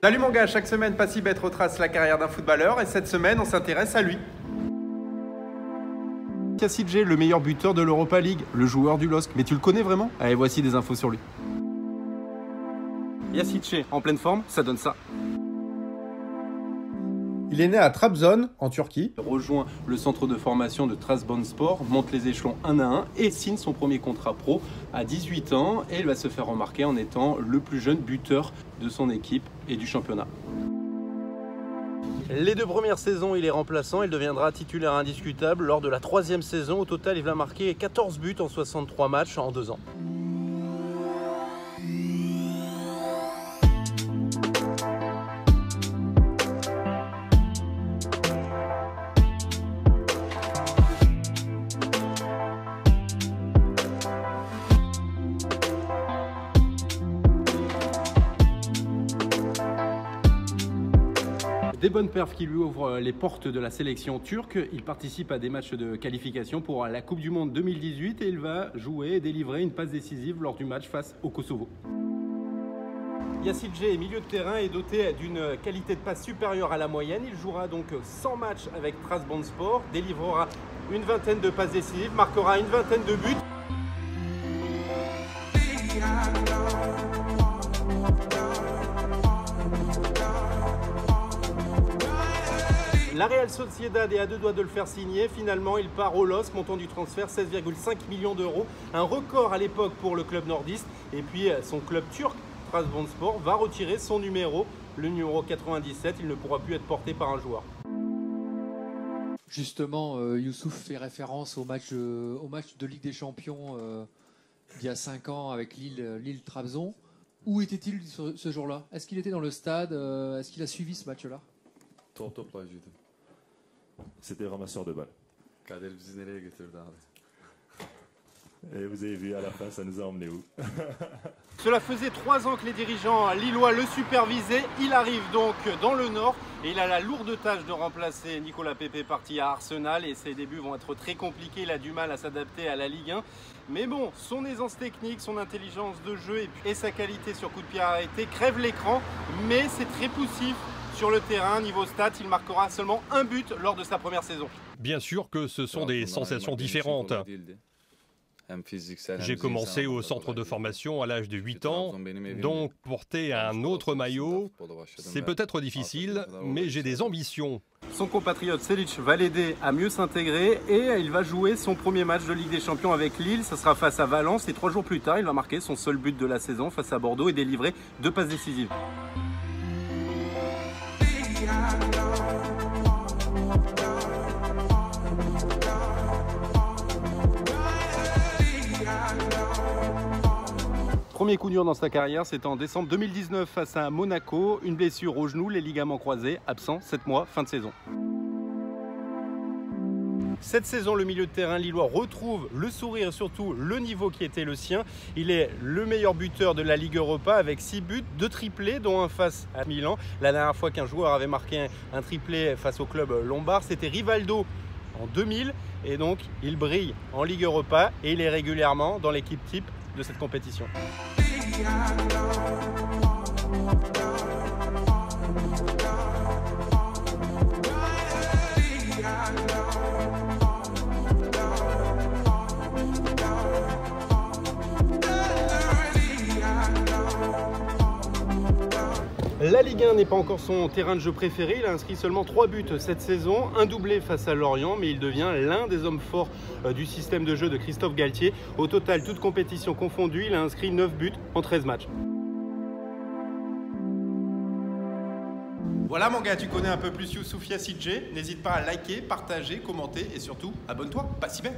Salut mon gars, chaque semaine Passibet retrace la carrière d'un footballeur et cette semaine on s'intéresse à lui. Yasidje, le meilleur buteur de l'Europa League, le joueur du LOSC, mais tu le connais vraiment? Allez, voici des infos sur lui. Yasidje, en pleine forme, ça donne ça. Il est né à Trabzon, en Turquie. Il rejoint le centre de formation de Trabzonspor, monte les échelons 1 à 1 et signe son premier contrat pro à 18 ans. Et il va se faire remarquer en étant le plus jeune buteur de son équipe et du championnat. Les 2 premières saisons, il est remplaçant. Il deviendra titulaire indiscutable lors de la 3e saison. Au total, il va marquer 14 buts en 63 matchs en 2 ans. Des bonnes perfs qui lui ouvrent les portes de la sélection turque. Il participe à des matchs de qualification pour la Coupe du Monde 2018 et il va jouer et délivrer une passe décisive lors du match face au Kosovo. Yasidje est milieu de terrain et doté d'une qualité de passe supérieure à la moyenne. Il jouera donc 100 matchs avec Trabzonspor, délivrera une vingtaine de passes décisives, marquera une vingtaine de buts. La Real Sociedad est à 2 doigts de le faire signer. Finalement, il part au LOSC, montant du transfert 16,5 millions d'euros. Un record à l'époque pour le club nordiste. Et puis, son club turc, Trabzonspor, va retirer son numéro, le numéro 97. Il ne pourra plus être porté par un joueur. Justement, Youssouf fait référence au match de Ligue des Champions il y a 5 ans avec Lille-Trabzon. Où était-il ce jour-là? Est-ce qu'il était dans le stade? Est-ce qu'il a suivi ce match-là? C'était ramasseur de balles. Et vous avez vu à la fin, ça nous a emmené où? Cela faisait 3 ans que les dirigeants lillois le supervisaient. Il arrive donc dans le Nord et il a la lourde tâche de remplacer Nicolas Pepe parti à Arsenal et ses débuts vont être très compliqués. Il a du mal à s'adapter à la Ligue 1. Mais bon, son aisance technique, son intelligence de jeu et sa qualité sur coup de pied arrêté crèvent l'écran, mais c'est très poussif. Sur le terrain, niveau stats, il marquera seulement un but lors de sa première saison. Bien sûr que ce sont des sensations différentes. J'ai commencé au centre de formation à l'âge de 8 ans, donc porter un autre maillot, c'est peut-être difficile, mais j'ai des ambitions. Son compatriote Selic va l'aider à mieux s'intégrer et il va jouer son premier match de Ligue des Champions avec Lille. Ça sera face à Valence et 3 jours plus tard, il va marquer son seul but de la saison face à Bordeaux et délivrer 2 passes décisives. Premier coup dur dans sa carrière, c'était en décembre 2019 face à Monaco. Une blessure au genou, les ligaments croisés, absent 7 mois, fin de saison. Cette saison, le milieu de terrain lillois retrouve le sourire et surtout le niveau qui était le sien. Il est le meilleur buteur de la Ligue Europa avec 6 buts, 2 triplés dont un face à Milan. La dernière fois qu'un joueur avait marqué un triplé face au club lombard, c'était Rivaldo en 2000 et donc il brille en Ligue Europa et il est régulièrement dans l'équipe type de cette compétition. La Ligue 1 n'est pas encore son terrain de jeu préféré, il a inscrit seulement 3 buts cette saison, un doublé face à Lorient, mais il devient l'un des hommes forts du système de jeu de Christophe Galtier. Au total, toute compétition confondue, il a inscrit 9 buts en 13 matchs. Voilà mon gars, tu connais un peu plus Youssouf Yasidje, n'hésite pas à liker, partager, commenter et surtout abonne-toi, Passibet.